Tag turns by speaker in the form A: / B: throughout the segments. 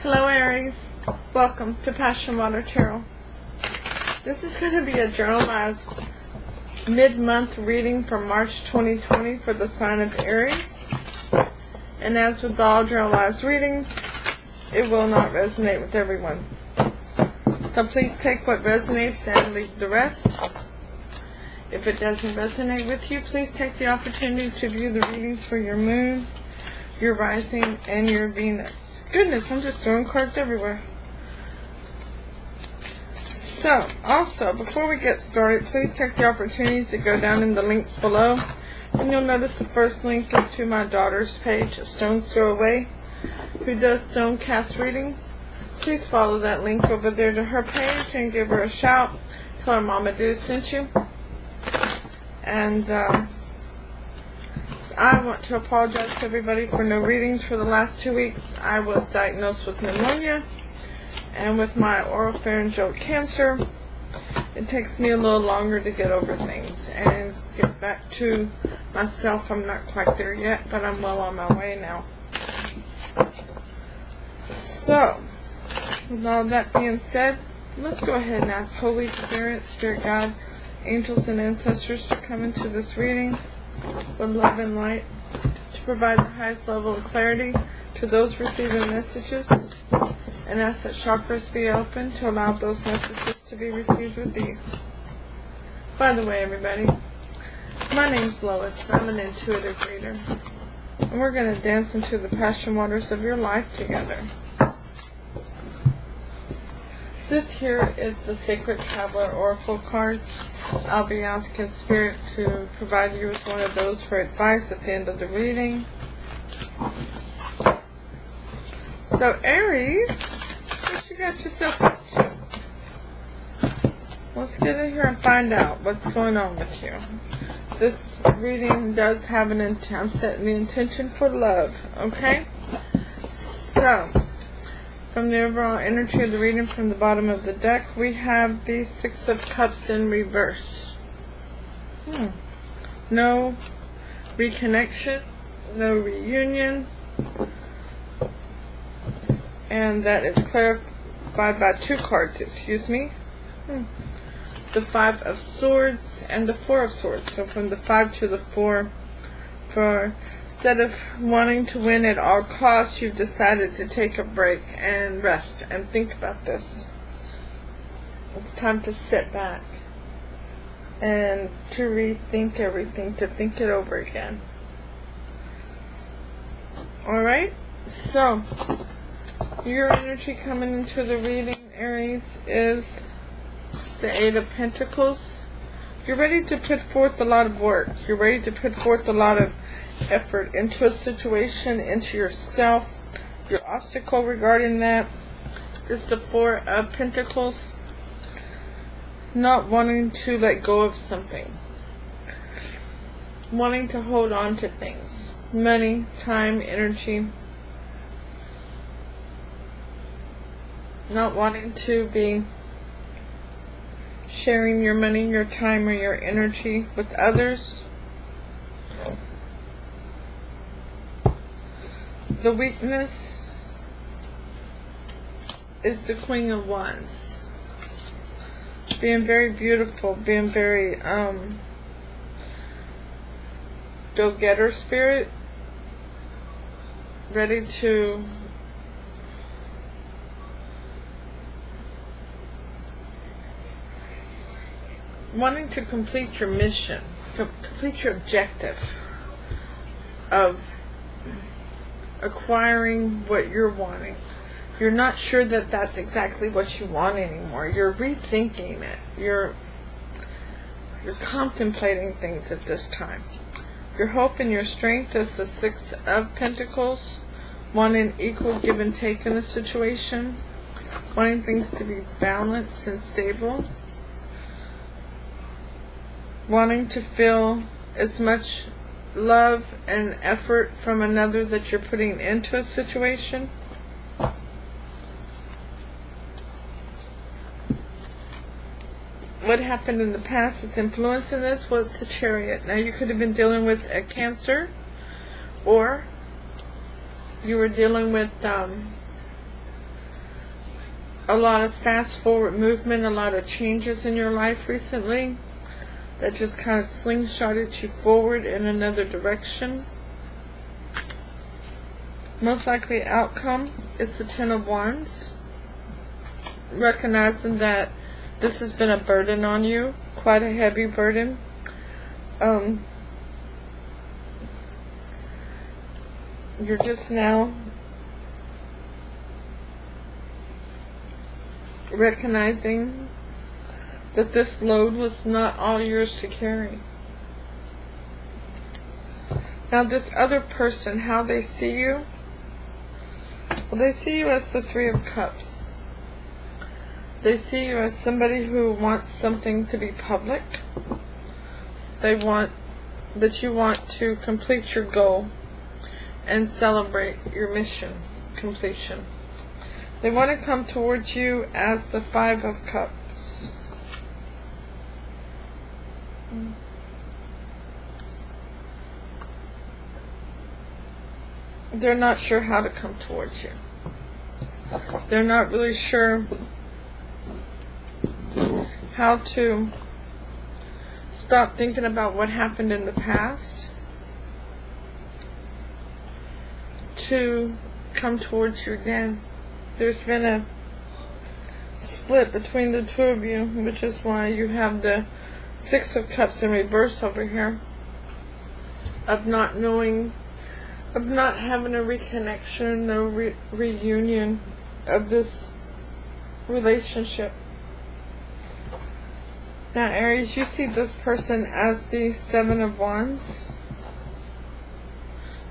A: Hello Aries, welcome to PassionWater Tarot. This is going to be a journalized mid-month reading for March 2020 for the sign of Aries. And as with all journalized readings, it will not resonate with everyone. So please take what resonates and leave the rest. If it doesn't resonate with you, please take the opportunity to view the readings for your moon, your rising, and your Venus. Goodness, I'm just throwing cards everywhere. So, also, before we get started, please take the opportunity to go down in the links below. And you'll notice the first link is to my daughter's page, AStonesThrowAway, who does stone cast readings. Please follow that link over there to her page and give her a shout. Tell her Mama Doo sent you. And I want to apologize to everybody for no readings for the last 2 weeks. I was diagnosed with pneumonia and with my oropharyngeal cancer. It takes me a little longer to get over things and get back to myself. I'm not quite there yet, but I'm well on my way now. So, with all that being said, let's go ahead and ask Holy Spirit, Spirit God, angels and ancestors to come into this reading with love and light, to provide the highest level of clarity to those receiving messages, and ask that chakras be open to allow those messages to be received with ease. By the way, everybody, my name's Lois. I'm an intuitive reader, and we're going to dance into the passion waters of your life together. This here is the Sacred Traveler Oracle cards. I'll be asking Spirit to provide you with one of those for advice at the end of the reading. So Aries, what you got yourself up to? Let's get in here and find out what's going on with you. This reading does have an intent. I'm setting the intention for love, okay? So, from the overall energy of the reading from the bottom of the deck, we have the Six of Cups in reverse. No reconnection, no reunion, and that is clarified by two cards, excuse me. The Five of Swords and the Four of Swords. So from the 5 to the 4, instead of wanting to win at all costs, you've decided to take a break and rest and think about this. It's time to sit back and to rethink everything, to think it over again. Alright? So, your energy coming into the reading, Aries, is the Eight of Pentacles. You're ready to put forth a lot of work. You're ready to put forth a lot of effort into a situation, into yourself. Your obstacle regarding that is the Four of Pentacles. Not wanting to let go of something. Wanting to hold on to things. Money, time, energy. Not wanting to be sharing your money, your time, or your energy with others. The weakness is the Queen of Wands. Being very beautiful, being very go-getter spirit, ready to wanting to complete your mission, to complete your objective of acquiring what you're wanting. You're not sure that that's exactly what you want anymore. You're rethinking it. You're contemplating things at this time. Your hope and your strength is the Six of Pentacles. Wanting equal give and take in a situation. Wanting things to be balanced and stable. Wanting to feel as much love and effort from another that you're putting into a situation. What happened in the past that's influencing this was the Chariot. Now you could have been dealing with a Cancer, or you were dealing with a lot of fast forward movement, a lot of changes in your life recently that just kind of slingshotted you forward in another direction. Most likely outcome is the Ten of Wands. Recognizing that this has been a burden on you, quite a heavy burden. You're just now recognizing that this load was not all yours to carry. Now this other person, how they see you, well, they see you as the Three of Cups. They see you as somebody who wants something to be public. They want that you want to complete your goal and celebrate your mission completion. They want to come towards you as the Five of Cups. They're not sure how to come towards you. They're not really sure how to stop thinking about what happened in the past to come towards you again. There's been a split between the two of you, which is why you have the Six of Cups in reverse over here, of not knowing, of not having a reconnection, no reunion of this relationship. Now Aries, you see this person as the Seven of Wands.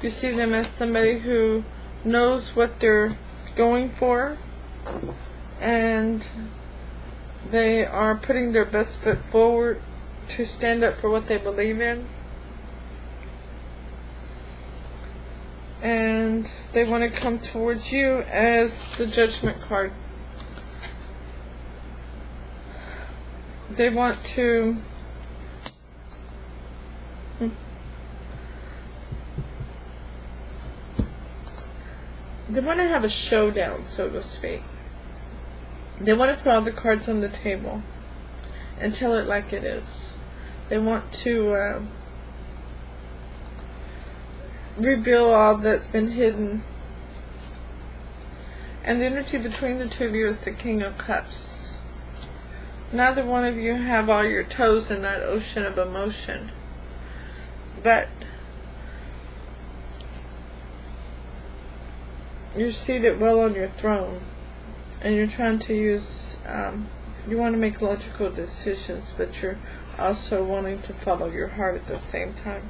A: You see them as somebody who knows what they're going for, and they are putting their best foot forward to stand up for what they believe in. And they want to come towards you as the Judgment card. They want to have a showdown, so to speak. They want to put all the cards on the table and tell it like it is. They want to reveal all that's been hidden. And the energy between the two of you is the King of Cups. Neither one of you have all your toes in that ocean of emotion. But you're seated well on your throne. And you're trying to use, you want to make logical decisions, but you're also wanting to follow your heart at the same time.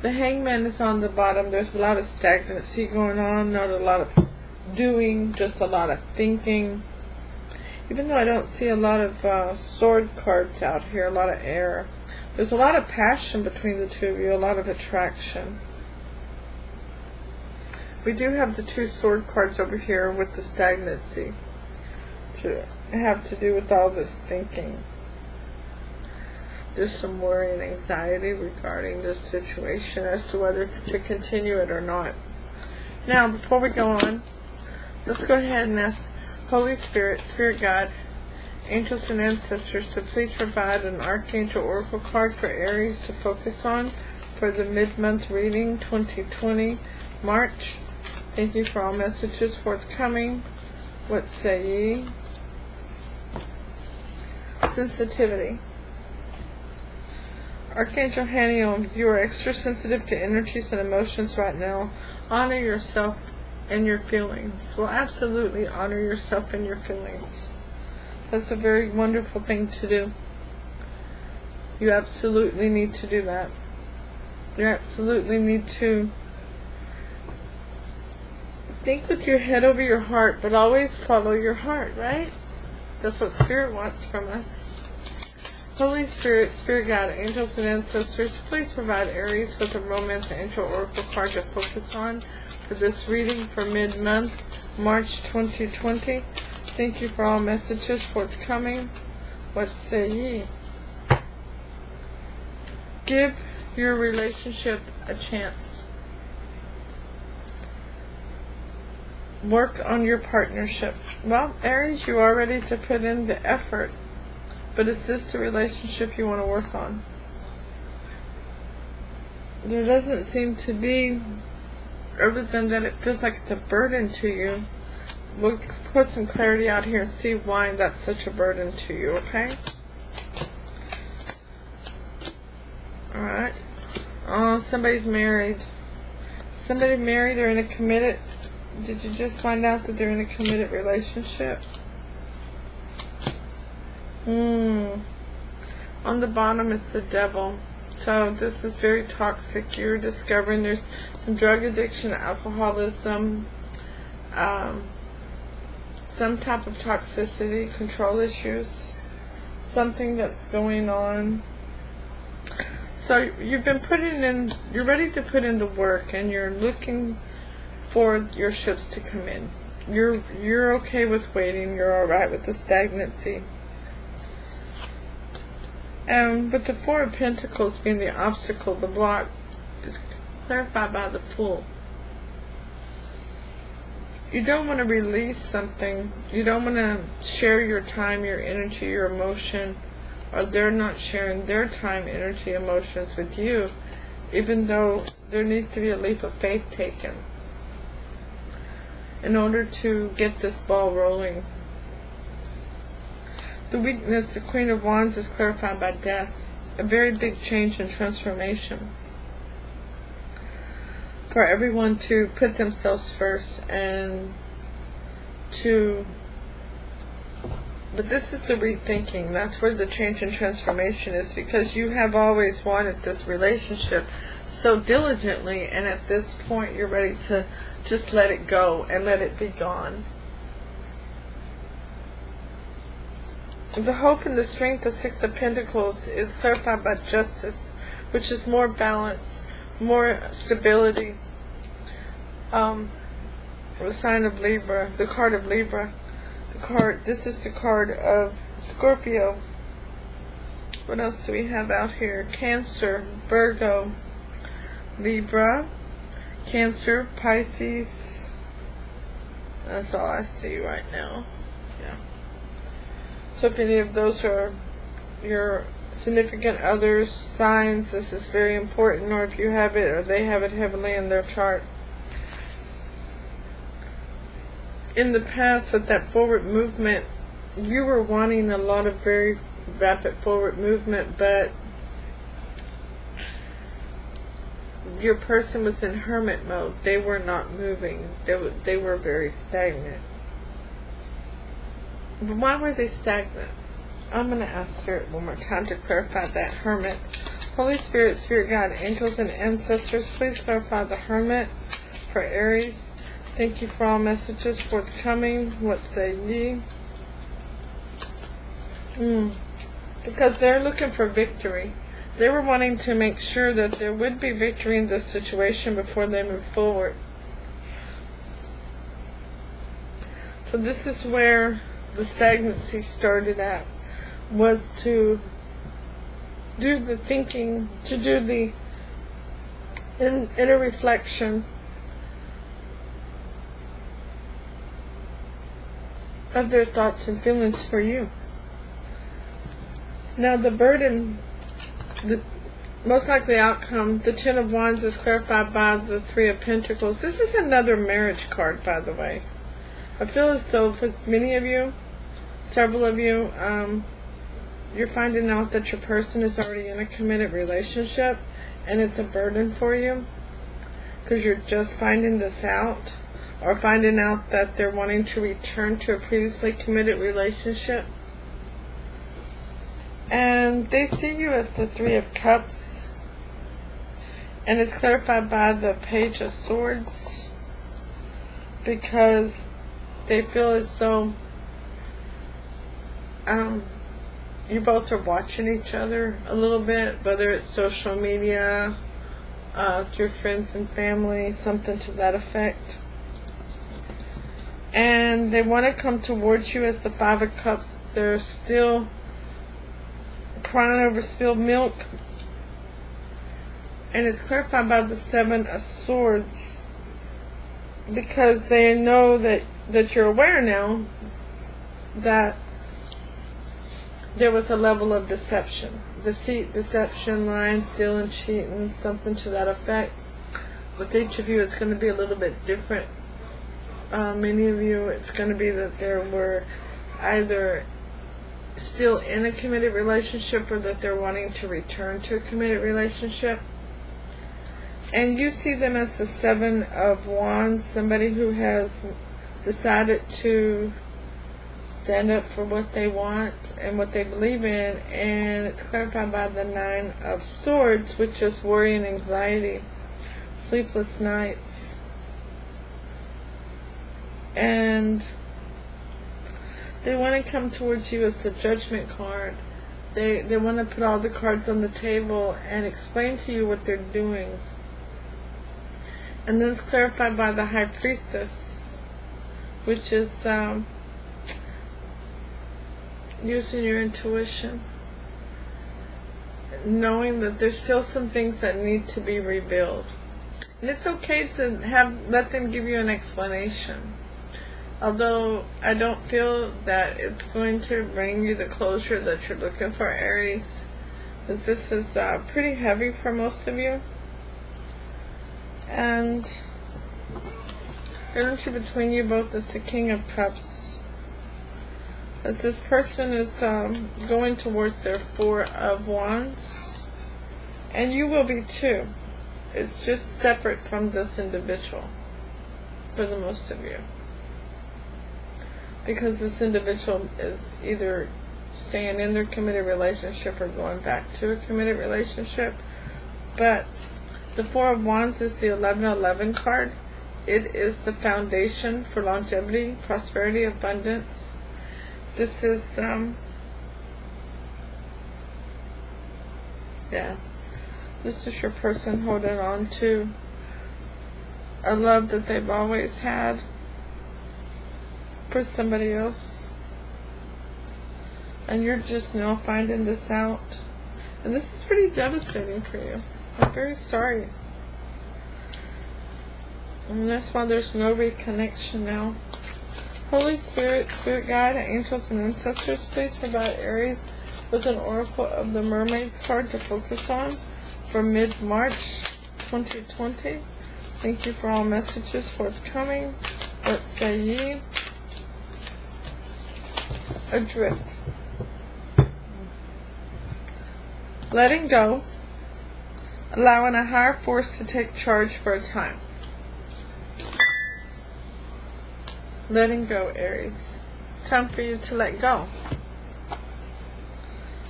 A: The Hangman is on the bottom. There's a lot of stagnancy going on, not a lot of doing, just a lot of thinking. Even though I don't see a lot of sword cards out here, a lot of air. There's a lot of passion between the two of you, a lot of attraction. We do have the two sword cards over here with the stagnancy to have to do with all this thinking. There's some worry and anxiety regarding this situation as to whether to continue it or not. Now, before we go on, let's go ahead and ask Holy Spirit, Spirit God, angels and ancestors to please provide an Archangel Oracle card for Aries to focus on for the mid-month reading 2020 March. Thank you for all messages forthcoming. What say ye? Sensitivity. Archangel Haniel, you are extra sensitive to energies and emotions right now. Honor yourself and your feelings. Well, absolutely honor yourself and your feelings. That's a very wonderful thing to do. You absolutely need to do that. You absolutely need to think with your head over your heart, but always follow your heart, right? That's what Spirit wants from us. Holy Spirit, Spirit God, angels and ancestors, please provide Aries with a Romance Angel Oracle card to focus on for this reading for mid-month, March 2020. Thank you for all messages forthcoming. What say ye? Give your relationship a chance. work on your partnership. Well, Aries, you are ready to put in the effort, but is this the relationship you want to work on? There doesn't seem to be, other than that it feels like it's a burden to you. We'll put some clarity out here and see why that's such a burden to you, okay? Alright. Oh, somebody's married. Somebody married or in a committed... Did you just find out that they're in a committed relationship? On the bottom is the devil. So this is very toxic. You're discovering there's some drug addiction, alcoholism, some type of toxicity, control issues, something that's going on. So you've been putting in, you're ready to put in the work, and you're looking for your ships to come in. You're okay with waiting. You're all right with the stagnancy. With the Four of Pentacles being the obstacle, the block is clarified by the Fool. You don't want to release something. You don't want to share your time, your energy, your emotion, or they're not sharing their time, energy, emotions with you, even though there needs to be a leap of faith taken in order to get this ball rolling. The weakness, the Queen of Wands, is clarified by death. A very big change and transformation. For everyone to put themselves first and to... But this is the rethinking. That's where the change and transformation is, because you have always wanted this relationship so diligently, and at this point you're ready to just let it go and let it be gone. The hope and the strength, the Six of Pentacles, is clarified by justice, which is more balance, more stability. The sign of Libra, the card of Libra. This is the card of Scorpio. What else do we have out here? Cancer, Virgo, Libra, Cancer, Pisces. That's all I see right now. Yeah. So if any of those are your significant others' signs, this is very important, or if you have it or they have it heavily in their chart. In the past, with that forward movement, you were wanting a lot of very rapid forward movement, but your person was in hermit mode. They were not moving. They were very stagnant. But why were they stagnant? I'm going to ask Spirit one more time to clarify that. Hermit. Holy Spirit, Spirit God, angels, and ancestors, please clarify the Hermit for Aries. Thank you for all messages forthcoming. What say ye? Because they're looking for victory. They were wanting to make sure that there would be victory in this situation before they move forward. So this is where the stagnancy started at, was to do the thinking, to do the inner reflection of their thoughts and feelings for you. Now the burden, the most likely outcome, the Ten of Wands, is clarified by the Three of Pentacles. This is another marriage card, by the way. I feel as though for many of you, several of you, you're finding out that your person is already in a committed relationship, and it's a burden for you because you're just finding this out, or finding out that they're wanting to return to a previously committed relationship. And they see you as the Three of Cups, and it's clarified by the Page of Swords, because they feel as though you both are watching each other a little bit, whether it's social media, through friends and family, something to that effect. And they want to come towards you as the Five of Cups. They're still crying over spilled milk. And it's clarified by the Seven of Swords. because they know that you're aware now that there was a level of deception. Deceit, deception, lying, stealing, cheating, something to that effect. With each of you, it's going to be a little bit different. Many of you, it's going to be that there were either still in a committed relationship or that they're wanting to return to a committed relationship. And you see them as the Seven of Wands, somebody who has decided to stand up for what they want and what they believe in. And it's clarified by the Nine of Swords, which is worry and anxiety, sleepless nights. And they want to come towards you as the Judgment card. They want to put all the cards on the table and explain to you what they're doing. And then it's clarified by the High Priestess, which is using your intuition, knowing that there's still some things that need to be revealed. And it's okay to let them give you an explanation. Although I don't feel that it's going to bring you the closure that you're looking for, Aries, because this is pretty heavy for most of you. And the energy between you both is the King of Cups. As this person is going towards their Four of Wands, and you will be too. It's just separate from this individual for the most of you, because this individual is either staying in their committed relationship or going back to a committed relationship. But the Four of Wands is the 1111 card. It is the foundation for longevity, prosperity, abundance. This is, this is your person holding on to a love that they've always had for somebody else. And you're just now finding this out. And this is pretty devastating for you. I'm very sorry. And that's why there's no reconnection now. Holy Spirit, Spirit Guide, Angels, and Ancestors, please provide Aries with an Oracle of the Mermaids card to focus on for mid-March 2020. Thank you for all messages forthcoming. What say ye? Adrift. Letting go. Allowing a higher force to take charge for a time. Letting go, Aries. It's time for you to let go.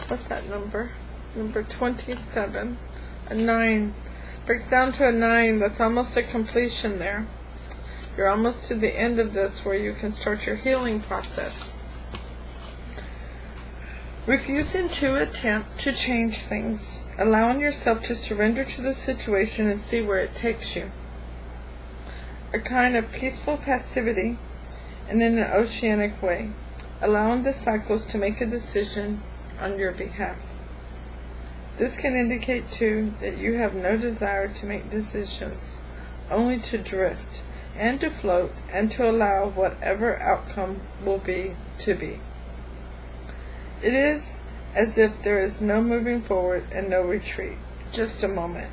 A: What's that number? Number 27. A 9. Breaks down to a 9. That's almost a completion there. You're almost to the end of this where you can start your healing process. Refusing to attempt to change things. Allowing yourself to surrender to the situation and see where it takes you. A kind of peaceful passivity and in an oceanic way. Allowing the cycles to make a decision on your behalf. This can indicate too that you have no desire to make decisions, only to drift and to float and to allow whatever outcome will be to be. It is as if there is no moving forward and no retreat, just a moment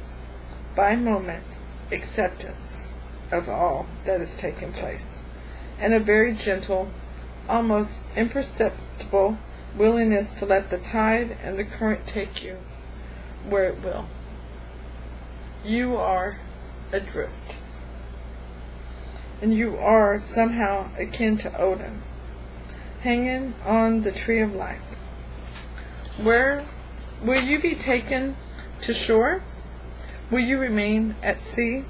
A: by moment acceptance of all that is taking place, and a very gentle, almost imperceptible willingness to let the tide and the current take you where it will. You are adrift, and you are somehow akin to Odin, hanging on the tree of life. Where will you be taken to shore? Will you remain at sea?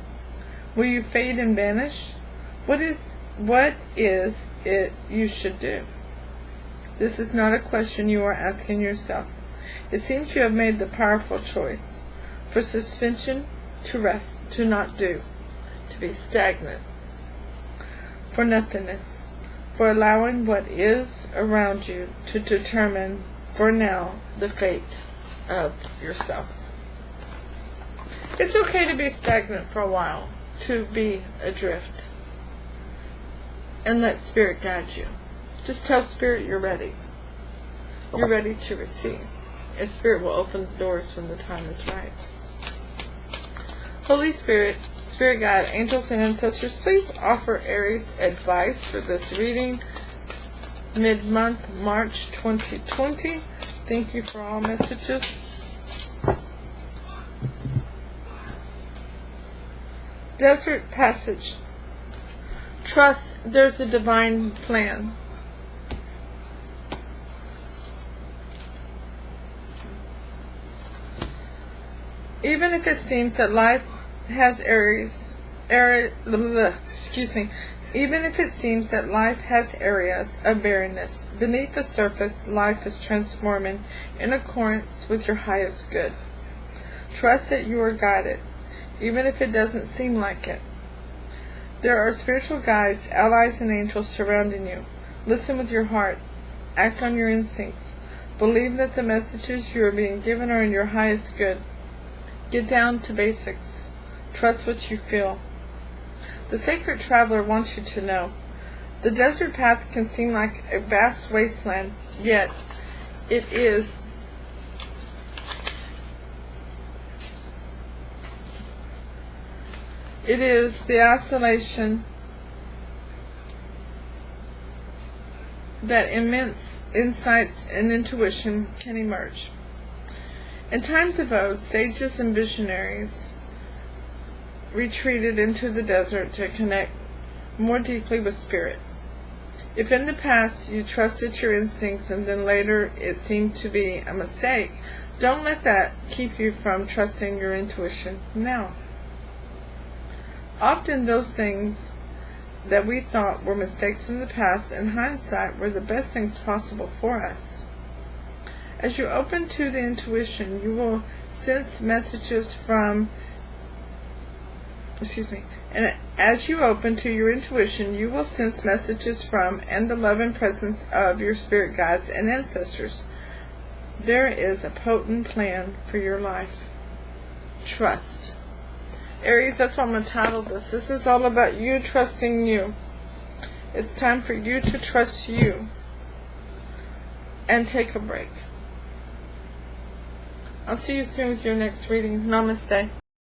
A: Will you fade and vanish? What is it you should do? This is not a question you are asking yourself. It seems you have made the powerful choice. For suspension, to rest, to not do, to be stagnant. For nothingness, for allowing what is around you to determine, for now, the fate of yourself. It's okay to be stagnant for a while, to be adrift. and let Spirit guide you. Just tell Spirit you're ready. You're ready to receive. And Spirit will open the doors when the time is right. Holy Spirit, Spirit Guide, angels, and ancestors, please offer Aries advice for this reading, mid-month, March 2020. Thank you for all messages. Desert Passage. Trust there's a divine plan. Even if it seems that life has even if it seems that life has areas of barrenness, beneath the surface, life is transforming in accordance with your highest good. Trust that you are guided, even if it doesn't seem like it. There are spiritual guides, allies, and angels surrounding you. Listen with your heart. Act on your instincts. Believe that the messages you are being given are in your highest good. Get down to basics. Trust what you feel. The sacred traveler wants you to know. The desert path can seem like a vast wasteland, yet it is. It is the isolation that immense insights and intuition can emerge. In times of old, sages and visionaries retreated into the desert to connect more deeply with Spirit. If in the past you trusted your instincts and then later it seemed to be a mistake, don't let that keep you from trusting your intuition now. Often those things that we thought were mistakes in the past, in hindsight, were the best things possible for us. As you open to the intuition, you will sense messages from, and as you open to your intuition, you will sense messages from and the love and presence of your spirit guides and ancestors. There is a potent plan for your life. Trust. Aries, that's what I'm going to title this. This is all about you trusting you. It's time for you to trust you and take a break. I'll see you soon with your next reading. Namaste.